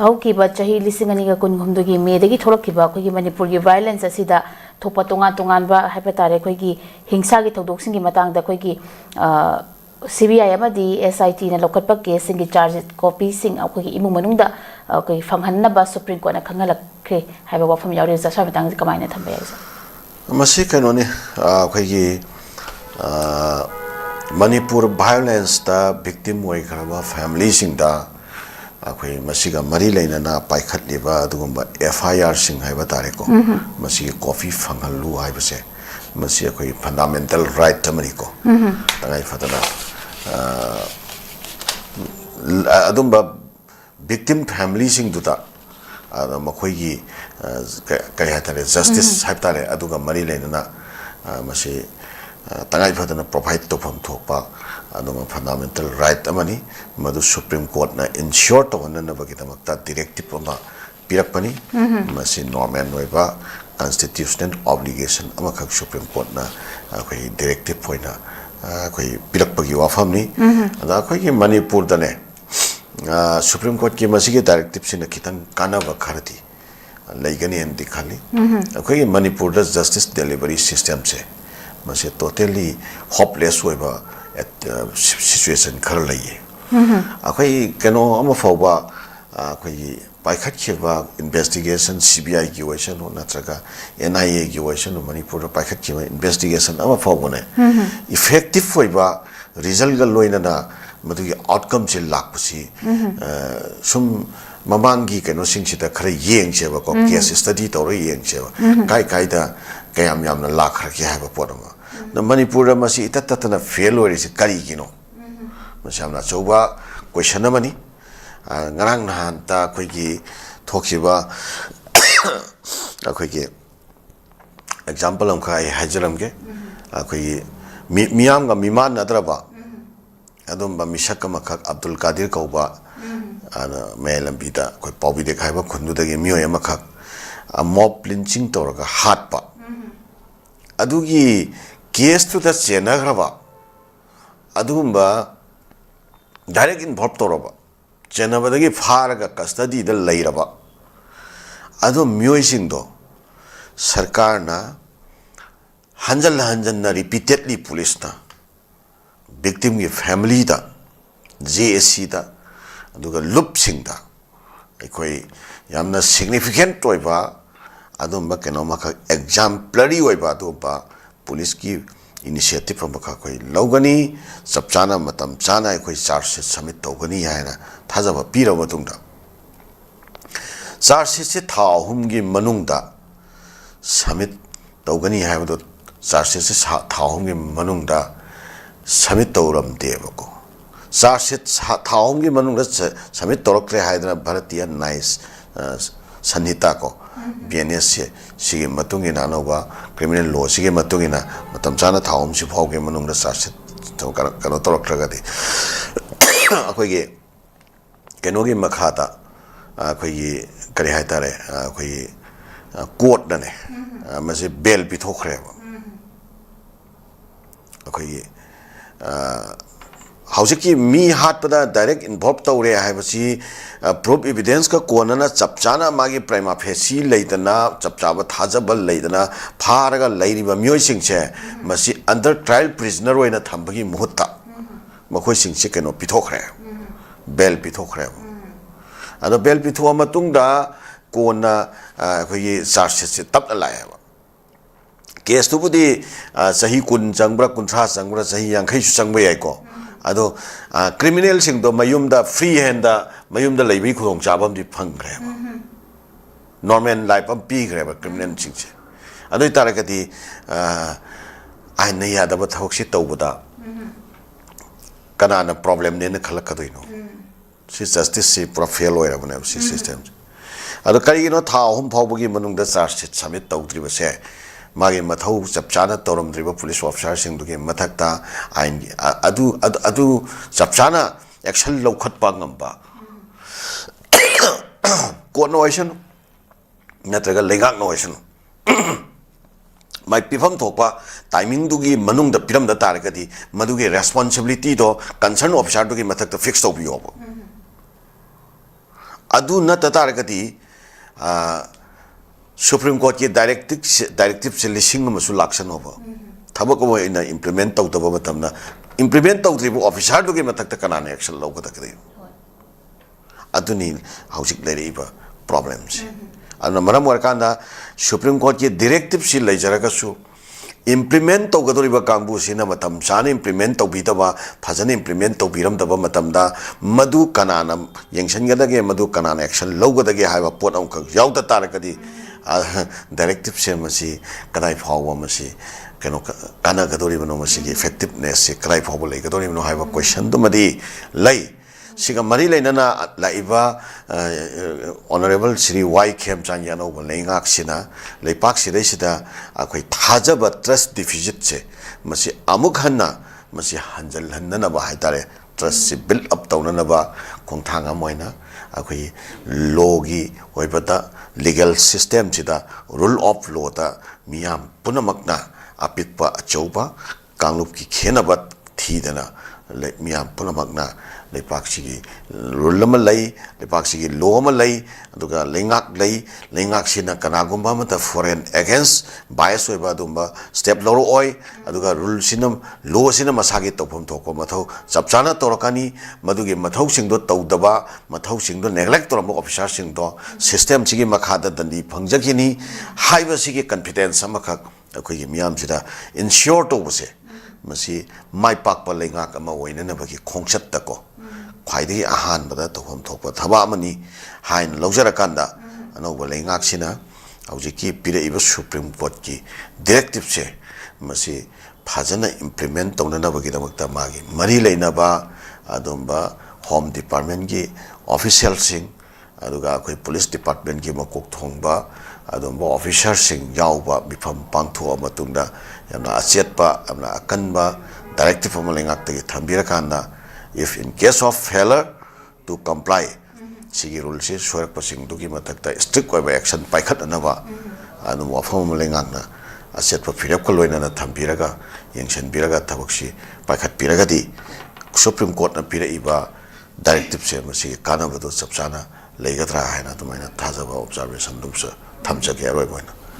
ꯍꯧꯈꯤꯕ ꯆꯍꯤ 2019ꯒꯤ ꯃꯦꯗꯒꯤ ꯊꯣꯛꯂꯛꯈꯤꯕ ꯑꯩꯈꯣꯏꯒꯤ ꯃꯅꯤꯄꯨꯔꯒꯤ ꯚꯥꯏꯑꯣꯂꯦꯟꯁ ꯑꯁꯤꯗ ꯊꯣꯛꯄ ꯇꯣꯉꯥꯟꯕ ꯍꯥꯏꯕ ꯇꯥꯔꯦ ꯑꯩꯈꯣꯏꯒꯤ ꯍꯤꯡꯁꯥꯒꯤ ꯊꯧꯗꯣꯛꯁꯤꯡꯒꯤ ꯃꯇꯥꯡꯗ ꯑꯩꯈꯣꯏꯒꯤ CBI ꯑꯃꯗꯤ SITꯅ ꯂꯧꯈꯠꯄ ꯀꯦꯁꯁꯤꯡꯒꯤ ꯆꯥꯔꯖ ꯀꯣꯄꯤꯁꯤꯡ ꯑꯩꯈꯣꯏꯒꯤ ꯏꯃꯨꯡ ꯃꯅꯨꯡꯗ ꯑꯩꯈꯣꯏ ꯐꯪꯍꯟꯅꯕ ꯁꯨꯄ꯭ꯔꯤꯝ ꯀꯣꯔꯠꯅ ꯈꯪꯍꯜꯂꯛꯈ꯭ꯔꯦ ꯍꯥꯏꯕ ꯋꯥꯐꯝ ꯌꯥꯎꯔꯤ ꯁ꯭ꯋꯥꯏ ꯃꯇꯥꯡꯁꯤ ꯀꯃꯥꯏꯅ ꯊꯝꯕ ꯌꯥꯏ ꯁꯔ? ꯃꯁꯤ ꯀꯩꯅꯣꯅꯤ ꯑꯩꯈꯣꯏꯒꯤ ꯃꯅꯤꯄꯨꯔ ꯚꯥꯏꯑꯣꯂꯦꯟꯁꯇ ꯚꯤꯛꯇꯤꯝ ꯑꯣꯏꯈ꯭ꯔꯕ ꯐꯦꯃꯤꯂꯤꯁꯤꯡꯗ ꯑꯩꯈꯣꯏ ꯃꯁꯤꯒ ꯃꯔꯤ ꯂꯩꯅꯅ ꯄꯥꯏꯈꯠꯂꯤꯕ ꯑꯗꯨꯒꯨꯝꯕ FIR ꯁꯤꯡ ꯍꯥꯏꯕ ꯇꯥꯔꯦꯀꯣ ꯃꯁꯤꯒꯤ ꯀꯣꯄꯤ ꯐꯪꯍꯜꯂꯨ ꯍꯥꯏꯕꯁꯦ ꯃꯁꯤ ꯑꯩꯈꯣꯏ ꯐꯟꯗꯥꯃꯦꯟꯇꯦꯜ ꯔꯥꯏꯠ ꯑꯃꯅꯤꯀꯣ ꯇꯉꯥꯏ ꯐꯗꯅ ꯑꯗꯨꯝꯕ ꯚꯤꯛꯇꯤꯝ ꯐꯦꯃꯤꯂꯤꯁꯤꯡꯗꯨꯗ ꯃꯈꯣꯏꯒꯤ ꯀꯔꯤ ꯍꯥꯏꯇꯥꯔꯦ ꯖꯁꯇꯤꯁ ꯍꯥꯏꯕ ꯇꯥꯔꯦ ꯑꯗꯨꯒ ꯃꯔꯤ ꯂꯩꯅꯅ ꯃꯁꯤ ꯇꯉꯥꯏ ꯐꯗꯅ ꯄ꯭ꯔꯣꯚꯥꯏꯠ ꯇꯧꯐꯝ ꯊꯣꯛꯄ ꯑꯗꯨꯒ ꯐꯟꯗꯥꯃꯦꯟꯇꯦꯜ ꯔꯥꯏꯠ ꯑꯃꯅꯤ ꯃꯗꯨ ꯁꯨꯄ꯭ꯔꯤꯝ ꯀꯣꯔꯠꯅ ꯏꯟꯁꯤꯌꯣꯔ ꯇꯧꯍꯟꯅꯕꯒꯤꯗꯃꯛꯇ ꯗꯤꯔꯦꯛꯇꯤꯞ ꯑꯃ ꯄꯤꯔꯛꯄꯅꯤ ꯃꯁꯤ ꯅꯣꯔꯃꯦꯜ ꯑꯣꯏꯕ ꯀꯟꯁꯇꯤꯇ꯭ꯌꯨꯁꯅꯦꯜ ꯑꯣꯕ꯭ꯂꯤꯒꯦꯁꯟ ꯑꯃꯈꯛ ꯁꯨꯄ꯭ꯔꯤꯝ ꯀꯣꯔꯠꯅ ꯑꯩꯈꯣꯏ ꯗꯤꯔꯦꯛꯇꯤꯞ ꯑꯣꯏꯅ ꯑꯩꯈꯣꯏ ꯄꯤꯔꯛꯄꯒꯤ ꯋꯥꯐꯝꯅꯤ ꯑꯗ ꯑꯩꯈꯣꯏꯒꯤ ꯃꯅꯤꯄꯨꯔꯗꯅꯦ ꯁꯨꯄ꯭ꯔꯤꯝ ꯀꯣꯔꯠꯀꯤ ꯃꯁꯤꯒꯤ ꯗꯥꯏꯔꯦꯛꯇꯤꯞꯁꯤꯅ ꯈꯤꯇꯪ ꯀꯥꯟꯅꯕ ꯈꯔꯗꯤ ꯂꯩꯒꯅꯤꯅꯗꯤ ꯈꯜꯂꯤ ꯑꯩꯈꯣꯏꯒꯤ ꯃꯅꯤꯄꯨꯔꯗ ꯖꯁꯇꯤꯁ ꯗꯦꯂꯤꯚꯔꯤ ꯁꯤꯁꯇꯦꯝꯁꯦ ꯃꯁꯤ ꯇꯣꯇꯦꯜꯂꯤ ꯍꯣꯞꯂꯦꯁ ꯑꯣꯏꯕ ꯁꯤꯆꯨꯋꯦꯁꯟ ꯈꯔ ꯂꯩꯌꯦ ꯑꯩꯈꯣꯏ ꯀꯩꯅꯣ ꯑꯃ ꯐꯥꯎꯕ ꯑꯩꯈꯣꯏꯒꯤ ꯄꯥꯏꯈꯠꯈꯤꯕ ꯏꯟꯚꯦꯁꯇꯤꯒꯦꯁꯟ CBIꯒꯤ ꯑꯣꯏꯁꯅꯨ ꯅꯠꯇ꯭ꯔꯒ NIAꯒꯤ ꯑꯣꯏꯁꯅꯨ ꯃꯅꯤꯄꯨꯔꯗ ꯄꯥꯏꯈꯠꯈꯤꯕ ꯏꯟꯚꯦꯁꯇꯤꯒꯦꯁꯟ ꯑꯃ ꯐꯥꯎꯕꯅꯦ ꯏꯐꯦꯛꯇꯤꯞ ꯑꯣꯏꯕ ꯔꯤꯖꯜꯒ ꯂꯣꯏꯅꯅ ꯃꯗꯨꯒꯤ ꯑꯥꯎꯠꯀꯝꯁꯦ ꯂꯥꯛꯄꯁꯤ ꯁꯨꯝ ꯃꯃꯥꯡꯒꯤ ꯀꯩꯅꯣꯁꯤꯡꯁꯤꯗ ꯈꯔ ꯌꯦꯡꯁꯦꯕꯀꯣ ꯀꯦꯁ ꯁ꯭ꯇꯗꯤ ꯇꯧꯔꯒ ꯌꯦꯡꯁꯦꯕ ꯀꯥꯏꯗ ꯀꯌꯥꯝ ꯌꯥꯝꯅ ꯂꯥꯛꯈ꯭ꯔꯒꯦ ꯍꯥꯏꯕ ꯄꯣꯠ ꯑꯃ ꯃꯅꯤꯄꯨꯔꯗ ꯃꯁꯤ ꯏꯇꯠ ꯇꯠꯇꯅ ꯐꯦꯜ ꯑꯣꯏꯔꯤꯁꯤ ꯀꯔꯤꯒꯤꯅꯣ ꯃꯁꯤ ꯌꯥꯝꯅ ꯑꯆꯧꯕ ꯀꯣꯏꯁꯟ ꯑꯃꯅꯤ ꯉꯔꯥꯡ ꯅꯍꯥꯟꯇ ꯑꯩꯈꯣꯏꯒꯤ ꯊꯣꯛꯈꯤꯕ ꯑꯩꯈꯣꯏꯒꯤ ꯑꯦꯛꯖꯥꯝꯄꯜ ꯑꯃꯈꯛ ꯑꯩ ꯍꯥꯏꯖꯔꯝꯒꯦ ꯑꯩꯈꯣꯏꯒꯤ ꯃꯤꯌꯥꯝꯒ ꯃꯤꯃꯥꯟꯅꯗ꯭ꯔꯕ ꯑꯗꯨꯝꯕ ꯃꯤꯁꯛ ꯑꯃꯈꯛ ꯑꯕꯗꯨꯜ ꯀꯥꯗꯤꯔ ꯀꯧꯕ ꯃꯌꯥꯏ ꯂꯝꯕꯤꯗ ꯑꯩꯈꯣꯏ ꯄꯥꯎꯕꯤꯗꯦꯛ ꯍꯥꯏꯕ ꯈꯨꯟꯗꯨꯗꯒꯤ ꯃꯤꯑꯣꯏ ꯑꯃꯈꯛ ꯃꯣꯞ ꯂꯤꯟꯆꯤꯡ ꯇꯧꯔꯒ ꯍꯥꯠꯄ ꯑꯗꯨꯒꯤ ꯀꯦꯁꯇꯨꯗ ꯆꯦꯟꯅꯈ꯭ꯔꯕ ꯑꯗꯨꯒꯨꯝꯕ ꯗꯥꯏꯔꯦꯛ ꯏꯟꯚꯣꯜꯕ ꯇꯧꯔꯕ ꯆꯦꯟꯅꯕꯗꯒꯤ ꯐꯥꯔꯒ ꯀꯁꯇꯗꯤꯗ ꯂꯩꯔꯕ ꯑꯗꯨ ꯃꯤꯑꯣꯏꯁꯤꯡꯗꯣ ꯁꯔꯀꯥꯔꯅ ꯍꯟꯖꯟꯅ ꯔꯤꯄꯤꯇꯦꯗꯂꯤ ꯄꯨꯂꯤꯁꯅ ꯚꯤꯛꯇꯤꯝꯒꯤ ꯐꯦꯃꯤꯂꯤꯗ JSCꯗ ꯑꯗꯨꯒ ꯂꯨꯞꯁꯤꯡꯗ ꯑꯩꯈꯣꯏ ꯌꯥꯝꯅ ꯁꯤꯒꯅꯤꯐꯤꯀꯦꯟꯠ ꯑꯣꯏꯕ ꯑꯗꯨꯝꯕ ꯀꯩꯅꯣꯃꯈꯛ ꯑꯦꯛꯖꯥꯝꯄꯂꯔꯤ ꯑꯣꯏꯕ ꯑꯗꯨꯒꯨꯝꯕ ꯄꯨꯂꯤꯁꯀꯤ ꯏꯅꯤꯁꯤꯌꯦꯇꯤꯞ ꯑꯃꯈꯛ ꯑꯩꯈꯣꯏ ꯂꯧꯒꯅꯤ ꯆꯞ ꯆꯥꯅ ꯃꯇꯝ ꯆꯥꯅ ꯑꯩꯈꯣꯏ ꯆꯥꯔꯖ ꯁꯤꯠ ꯁꯕꯃꯤꯠ ꯇꯧꯒꯅꯤ ꯍꯥꯏꯅ ꯊꯥꯖꯕ ꯄꯤꯔꯕ ꯃꯇꯨꯡꯗ ꯆꯥꯔꯖ ꯁꯤꯠꯁꯦ ꯊꯥ 3ꯒꯤ ꯃꯅꯨꯡꯗ ꯁꯕꯃꯤꯠ ꯇꯧꯒꯅꯤ ꯍꯥꯏꯕꯗꯣ ꯆꯥꯔꯖ ꯁꯤꯠꯁꯦ ꯊꯥ 3ꯒꯤ ꯃꯅꯨꯡꯗ ꯁꯕꯃꯤꯠ ꯇꯧꯔꯝꯗꯦꯕꯀꯣ ꯆꯥꯔꯖ ꯁꯤꯠ ꯊꯥ 3ꯒꯤ ꯃꯅꯨꯡꯗ ꯁꯕꯃꯤꯠ ꯇꯧꯔꯛꯇ꯭ꯔꯦ ꯍꯥꯏꯗꯅ ꯚꯥꯔꯇꯤꯌꯥ ꯅꯥꯏ ꯁꯟꯍꯤꯇꯥ ꯀꯣ BNS ꯁꯤꯒꯤ ꯃꯇꯨꯡ ꯏꯟꯅ ꯑꯅꯧꯕ ꯀ꯭ꯔꯤꯃꯤꯅꯦꯜ ꯂꯣꯁꯤꯒꯤ ꯃꯇꯨꯡ ꯏꯟꯅ ꯃꯇꯝ ꯆꯥꯅ ꯊꯥ 3 ꯐꯥꯎꯒꯤ ꯃꯅꯨꯡꯗ ꯆꯥꯔꯖ ꯁꯤꯠ ꯀꯩꯅꯣ ꯇꯧꯔꯛꯇ꯭ꯔꯒꯗꯤ ꯑꯩꯈꯣꯏꯒꯤ ꯀꯩꯅꯣꯒꯤ ꯃꯈꯥꯗ ꯑꯩꯈꯣꯏꯒꯤ ꯀꯔꯤ ꯍꯥꯏꯇꯥꯔꯦ ꯑꯩꯈꯣꯏꯒꯤ ꯀꯣꯔꯠꯅꯅꯦ ꯃꯁꯤ ꯕꯦꯜ ꯄꯤꯊꯣꯛꯈ꯭ꯔꯦꯕ ꯑꯩꯈꯣꯏꯒꯤ ꯍꯧꯖꯤꯛꯀꯤ ꯃꯤ ꯍꯥꯠꯄꯗ ꯗꯥꯏꯔꯦꯛ ꯏꯟꯚꯣꯜꯕ ꯇꯧꯔꯦ ꯍꯥꯏꯕꯁꯤ ꯄ꯭ꯔꯨꯐ ꯏꯚꯤꯗꯦꯟꯁꯀ ꯀꯣꯟꯅꯅ ꯆꯞ ꯆꯥꯅ ꯃꯥꯒꯤ ꯄ꯭ꯔꯥꯏꯃꯥ ꯐꯦꯁꯤ ꯂꯩꯗꯅ ꯆꯞ ꯆꯥꯕ ꯊꯥꯖꯕ ꯂꯩꯗꯅ ꯐꯥꯔꯒ ꯂꯩꯔꯤꯕ ꯃꯤꯑꯣꯏꯁꯤꯡꯁꯦ ꯃꯁꯤ ꯑꯟꯗꯔ ꯇ꯭ꯔꯥꯏꯜ ꯄ꯭ꯔꯤꯖꯅꯔ ꯑꯣꯏꯅ ꯊꯝꯕꯒꯤ ꯃꯍꯨꯠꯇ ꯃꯈꯣꯏꯁꯤꯡꯁꯦ ꯀꯩꯅꯣ ꯄꯤꯊꯣꯛꯈ꯭ꯔꯦ ꯕꯦꯜ ꯄꯤꯊꯣꯛꯈ꯭ꯔꯦꯕ ꯑꯗꯣ ꯕꯦꯜ ꯄꯤꯊꯣꯛꯑ ꯃꯇꯨꯡꯗ ꯀꯣꯟꯅ ꯑꯩꯈꯣꯏꯒꯤ ꯆꯥꯔꯖ ꯁꯤꯠꯁꯦ ꯇꯞꯅ ꯂꯥꯛꯑꯦꯕ ꯀꯦꯁꯇꯨꯕꯨꯗꯤ ꯆꯍꯤ 10 ꯆꯪꯕ꯭ꯔꯥ 30 ꯆꯪꯕ꯭ꯔꯥ ꯆꯍꯤ 50ꯁꯨ ꯆꯪꯕ ꯌꯥꯏꯀꯣ ꯑꯗꯣ ꯀ꯭ꯔꯤꯃꯤꯅꯦꯜꯁꯤꯡꯗꯣ ꯃꯌꯨꯝꯗ ꯐ꯭ꯔꯤ ꯍꯦꯟꯗ ꯃꯌꯨꯝꯗ ꯂꯩꯕꯒꯤ ꯈꯨꯗꯣꯡꯆꯥꯕ ꯑꯃꯗꯤ ꯐꯪꯈ꯭ꯔꯦꯕ ꯅꯣꯔꯃꯦꯜ ꯂꯥꯏꯐ ꯑꯃ ꯄꯤꯈ꯭ꯔꯦꯕ ꯀ꯭ꯔꯤꯃꯤꯅꯦꯜꯁꯤꯡꯁꯦ ꯑꯗꯨ ꯑꯣꯏꯇꯥꯔꯒꯗꯤ ꯑꯥꯏꯟꯅ ꯌꯥꯗꯕ ꯊꯕꯛꯁꯤ ꯇꯧꯕꯗ ꯀꯅꯥꯅ ꯄ꯭ꯔꯣꯕ꯭ꯂꯦꯝꯅꯦꯅ ꯈꯜꯂꯛꯀꯗꯣꯏꯅꯣ ꯁꯤ ꯖꯁꯇꯤꯁꯁꯤ ꯄꯨꯔꯥ ꯐꯦꯜ ꯑꯣꯏꯔꯕꯅꯦꯕ ꯁꯤ ꯁꯤꯁꯇꯦꯝꯁꯦ ꯑꯗꯣ ꯀꯔꯤꯒꯤꯅꯣ ꯊꯥ 3 ꯐꯥꯎꯕꯒꯤ ꯃꯅꯨꯡꯗ ꯆꯥꯔꯖ ꯁꯤꯠ ꯁꯕꯃꯤꯠ ꯇꯧꯗ꯭ꯔꯤꯕꯁꯦ ꯃꯥꯒꯤ ꯃꯊꯧ ꯆꯞ ꯆꯥꯅ ꯇꯧꯔꯝꯗ꯭ꯔꯤꯕ ꯄꯨꯂꯤꯁ ꯑꯣꯐꯤꯁꯥꯔꯁꯤꯡꯗꯨꯒꯤ ꯃꯊꯛꯇ ꯑꯥꯏꯟꯒꯤ ꯑꯗꯨ ꯆꯞ ꯆꯥꯅ ꯑꯦꯛꯁꯟ ꯂꯧꯈꯠꯄ ꯉꯝꯕ ꯀꯣꯔꯠꯅ ꯑꯣꯏꯁꯅꯨ ꯅꯠꯇ꯭ꯔꯒ ꯂꯩꯉꯥꯛꯅ ꯑꯣꯏꯁꯅꯨ ꯃꯥꯏ ꯄꯤꯐꯝ ꯊꯣꯛꯄ ꯇꯥꯏꯃꯤꯡꯗꯨꯒꯤ ꯃꯅꯨꯡꯗ ꯄꯤꯔꯝꯗ ꯇꯥꯔꯒꯗꯤ ꯃꯗꯨꯒꯤ ꯔꯦꯁꯄꯣꯟꯁꯤꯕꯤꯂꯤꯇꯤꯗꯣ ꯀꯟꯁꯔꯟ ꯑꯣꯐꯤꯁꯥꯔꯗꯨꯒꯤ ꯃꯊꯛꯇ fix ꯇꯧꯕꯤꯌꯣꯕ adu nata taragati Supreme Court ki directive se lising masu laksan over thaba ko ina implement tau taba matamna implement tau tribu officer do ke matak ta kanane action lo ka takri adu ni housing lere iba problems ana maram warkanda Supreme Court ki directive se lejara ka su implement tau ga doriba kangbu sina matam sana implement tau bitaba phajana implement tau biram taba matamda madu kanana yengsan ga dage madu kanana action lo ga dage haiba pot am ka yauta tarakadi directive se masi kadai phawa masi kano kana ga doriba no masi effectiveness se kadai phawa lai ga doriba no haiba question to madi lai siga mari lainana laiba honorable Shri Y Khem Changyano leingak sina leipak sidai sida akhoi thajaba trust deficit se masi amuk hanna masi hanjal hanna ba haitare trust se build up tawna ba khongthanga moina akhoi law gi hoibata legal system sida rule of law ta miyam punamakna apitpa achauba kanglup ki khenaba thidana miyam punamakna leipaksigi rulama lay leipaksigi loma lay aduga lengak sina kanagumba mata foreign against bias oiba dumba step loro oi aduga rule sinam law sinam masagi topom thoko mathau chapchana torakani madugi mathau singdo tawdaba mathau singdo neglect toramo officer singdo system sigi makhada dandi phangjagini haiba sigi confidence amakha akoi miyam sida ensure to bose masi mai pakpa lengak ama oina na bagi khongchat tako khwaidagi ahan bada tohom thokpa thaba amani hain lawjarakanda anoba lengak sina aujiki pire iba Supreme Court ki directive se masi phajana implement tawna bagi damakta magi mari leina ba adomba home department ki official sing aduga akhoi police department ki makok thongba adomba officer sing yauba bifam pangtho amatungda yamna achetpa amna akanba directive amalengak tagi thambirakanda if in case of failure to comply sigi rule se sorak pasing dugi matakta strict oiba action paikhat anaba anu wafam amalengak na achetpa phirap ko loina na thambiraga yengsen biraga thabaksi paikhat piraga di Supreme Court na pira iba directive se masi kana bado chapchana leigadra haina tumaina thajaba observation dumsa thamjage aroi boina